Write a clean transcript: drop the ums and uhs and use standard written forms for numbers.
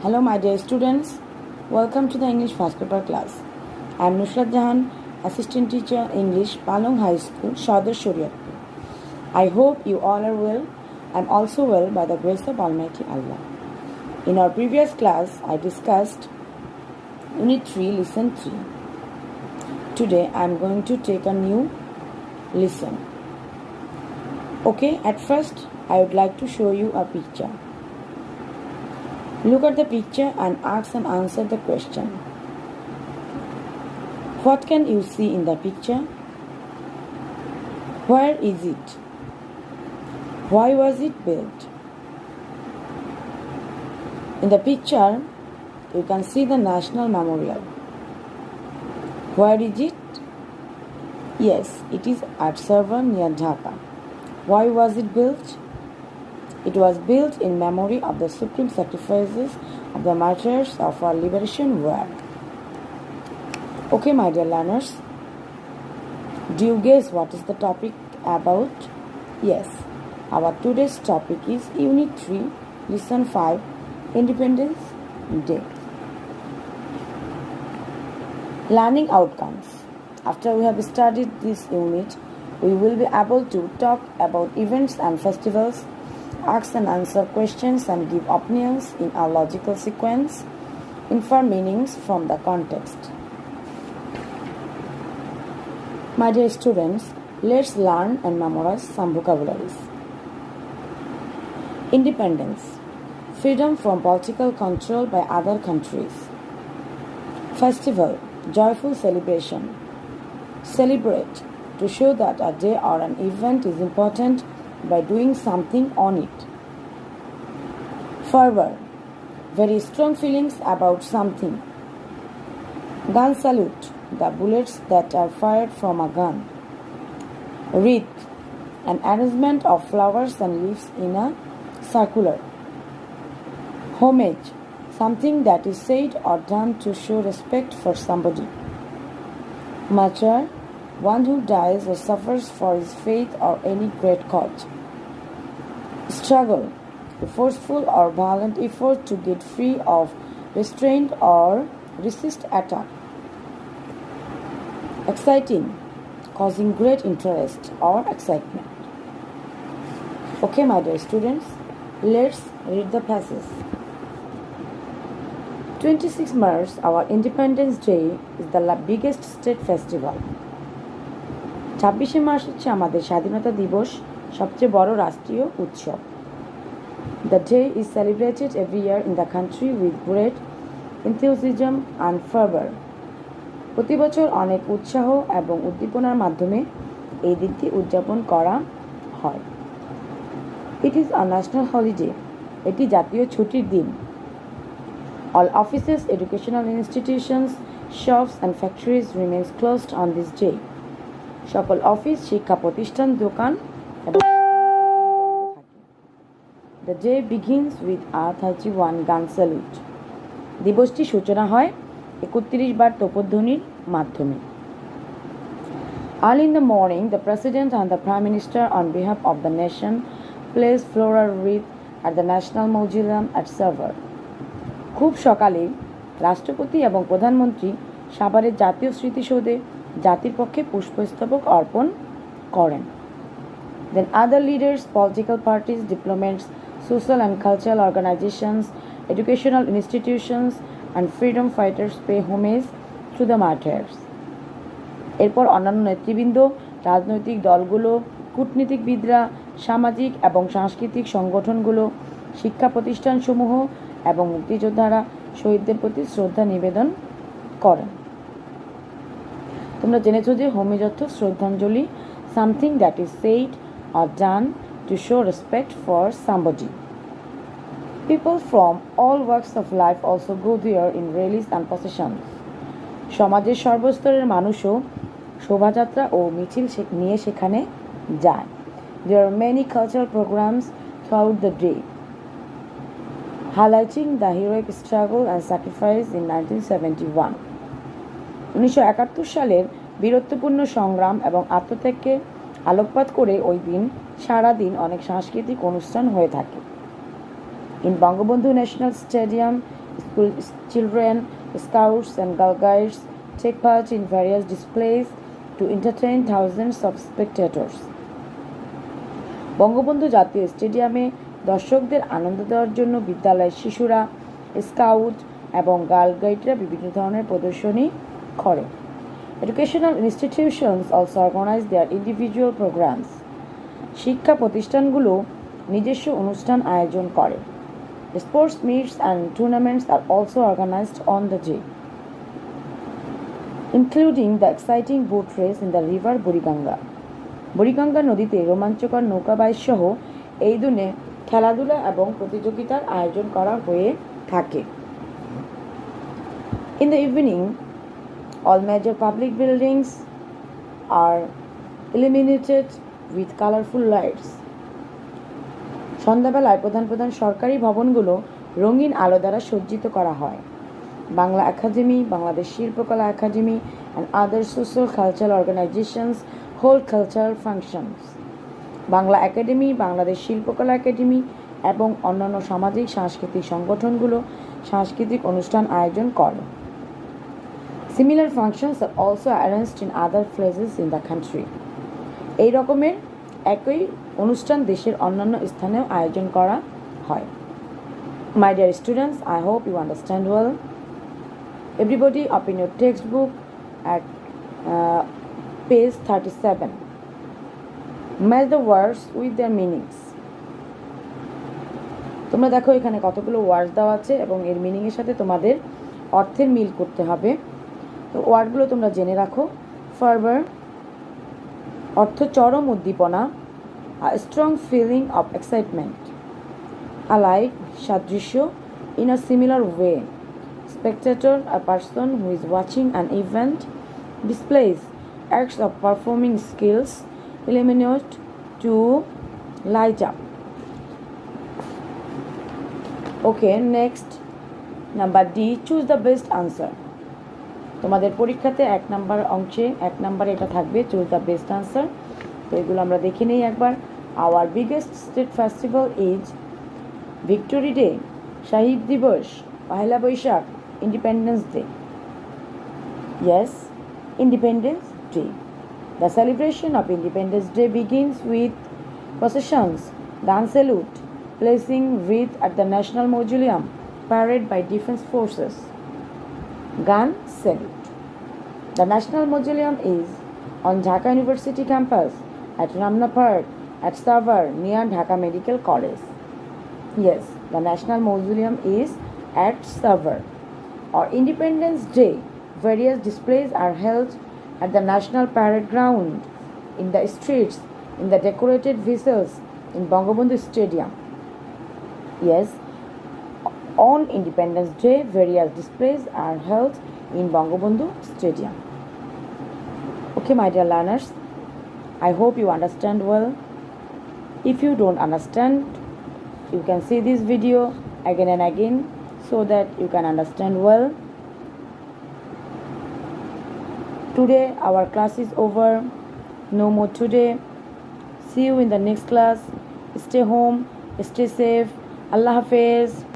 Hello, my dear students. Welcome to the English Fast Paper class. I am Nusrat Jahan, Assistant Teacher English, Palong High School, Shadar Shariatpur. I hope you all are well. I am also well by the grace of Almighty Allah. In our previous class, I discussed Unit 3, Lesson 3. Today, I am going to take a new lesson. Okay, at first, I would like to show you a picture. Look at the picture and ask and answer the question. What can you see in the picture? Where is it? Why was it built? In the picture, you can see the National Memorial. Where is it? Yes, it is at Sarwan near Dhaka. Why was it built? It was built in memory of the supreme sacrifices of the martyrs of our liberation war. Okay, my dear learners, do you guess what is the topic about? Yes, our today's topic is Unit 3, Lesson 5, Independence Day. Learning outcomes. After we have studied this unit, we will be able to talk about events and festivals, ask and answer questions and give opinions in a logical sequence, infer meanings from the context. My dear students, let's learn and memorize some vocabularies. Independence, freedom from political control by other countries. Festival, joyful celebration. Celebrate, to show that a day or an event is important by doing something on it. Fervor, very strong feelings about something. Gun salute, the bullets that are fired from a gun. Wreath, an arrangement of flowers and leaves in a circular. Homage, something that is said or done to show respect for somebody. Martyr, one who dies or suffers for his faith or any great cause. Struggle, a forceful or violent effort to get free of restraint or resist attack. Exciting, causing great interest or excitement. Okay, my dear students, let's read the passage. 26 March, our Independence Day, is the biggest state festival. 26 March হচ্ছে আমাদের স্বাধীনতা দিবস সবচেয়ে বড় রাষ্ট্রীয় উৎসব. The day is celebrated every year in the country with great enthusiasm and fervor. প্রতি বছর অনেক উৎসাহ এবং উদ্দীপনার মাধ্যমে এই দিনটি উদযাপন করা হয়. It is a national holiday. এটি জাতীয় ছুটির দিন. All offices, educational institutions, shops and factories remains closed on this day. সকল অফিস, শিক্ষা প্রতিষ্ঠান, দোকান এবং The day begins with a 31 gun salute. দিবসটি সূচনা হয় 31 বার তোপধ্বনির মাধ্যমে. Early in the morning, the President and the Prime Minister on behalf of the nation place floral wreath at the National Mausoleum at Sarwar. খুব সকালে রাষ্ট্রপতি এবং প্রধানমন্ত্রী সাভারের জাতীয় স্মৃতিসৌধে জাতির পক্ষে পুষ্পস্তবক অর্পণ করেন. Then other leaders, political parties, diplomats, social and cultural organizations, educational institutions and freedom fighters pay homage to the martyrs. এরপর অন্যান্য নেতৃবৃন্দ, রাজনৈতিক দলগুলো, কূটনীতিকবিদরা, সামাজিক এবং সাংস্কৃতিক সংগঠনগুলো, শিক্ষা প্রতিষ্ঠানসমূহ এবং মুক্তিযোদ্ধারা শহীদদের প্রতি শ্রদ্ধা নিবেদন করেন. তোমরা জেনেছো যে হোমেজ অর্থ শ্রদ্ধাঞ্জলি, something that is said or done to show respect for somebody. People from all walks of life also go there in rallies and processions. সমাজের সর্বস্তরের মানুষও শোভাযাত্রা ও মিছিল নিয়ে সেখানে যায়. There are many cultural programs throughout the day, highlighting the heroic struggle and sacrifice in 1971. 1971 সালের বীরত্বপূর্ণ সংগ্রাম এবং আত্মত্যাগকে আলোকপাত করে ওই দিন সারা দিন অনেক সাংস্কৃতিক অনুষ্ঠান হয়ে থাকে. In Bangabandhu National Stadium School children, scouts, and girl guides take part in various displays to entertain thousands of spectators. Bangabandhu জাতীয় স্টেডিয়ামে দর্শকদের আনন্দ দেওয়ার জন্য বিদ্যালয়ের শিশুরা, স্কাউট এবং গার্ল গাইডরা বিভিন্ন ধরনের প্রদর্শনী করে। Educational institutions also organize their individual programs. শিক্ষা প্রতিষ্ঠানগুলো নিজস্ব অনুষ্ঠান আয়োজন করে। Sports meets and tournaments are also organized on the day, including the exciting boat race in the river Buriganga. Buriganga নদীতে রোমাঞ্চকর নৌকাবাইজ সহ এই দিনে খেলাধুলা এবং প্রতিযোগিতার আয়োজন করা হয়ে থাকে। In the evening, all major public buildings are illuminated with colorful lights. সন্ধ্যাবেলায় প্রধান প্রধান সরকারি ভবনগুলো রঙিন আলো দ্বারা সজ্জিত করা হয়। বাংলা একাডেমি, বাংলাদেশ শিল্পকলা academy and other social cultural organizations hold cultural functions. Bangla academy, Bangladesh শিল্পকলা একাডেমি এবং অন্যান্য সামাজিক সাংস্কৃতিক সংগঠনগুলো সাংস্কৃতিক অনুষ্ঠান আয়োজন করে। Similar functions are also arranged in other places in the country. এই রকমের একই অনুষ্ঠান দেশের অন্যান্য স্থানেও আয়োজন করা হয়। My dear students, I hope you understand well. Everybody open your textbook at page 37. Match the words with their meanings. তোমরা দেখো এখানে কতগুলো ওয়ার্ড দেওয়া আছে এবং এর মিনিংয়ের সাথে তোমাদের অর্থের মিল করতে হবে। তো ওয়ার্ডগুলো তোমরা জেনে রাখো। ফারভার অর্থ চরম উদ্দীপনা, a strong feeling of excitement. Alike সাদৃশ্য, in a similar way. Spectator, a person who is watching an event. Displays, acts of performing skills. Illuminate, to light up. Okay, next number D, choose the best answer. তোমাদের পরীক্ষাতে 1 number অংশে 1 নাম্বারে এটা থাকবে, choose the best answer. তো এগুলো আমরা দেখে নেই একবার। Our biggest state festival is Victory Day, Shahid Dibas, Pohela Boishakh, Independence Day. Yes, Independence Day. The celebration of Independence Day begins with processions, gun salute, placing wreath at the National Mausoleum, parade by defense forces. Gun salute. The National Mausoleum is on Dhaka University campus, at Ramna Park, at Savar, near Dhaka Medical College. Yes, the National Mausoleum is at Savar. On Independence Day, various displays are held at the National Parade Ground, in the streets, in the decorated vessels, in Bangabandhu Stadium. Yes, on Independence Day, various displays are held in Bangabandhu Stadium. Okay, my dear learners, I hope you understand well. If you don't understand, you can see this video again and again so that you can understand well. Today our class is over. No more today. See you in the next class. Stay home, stay safe. Allah Hafiz.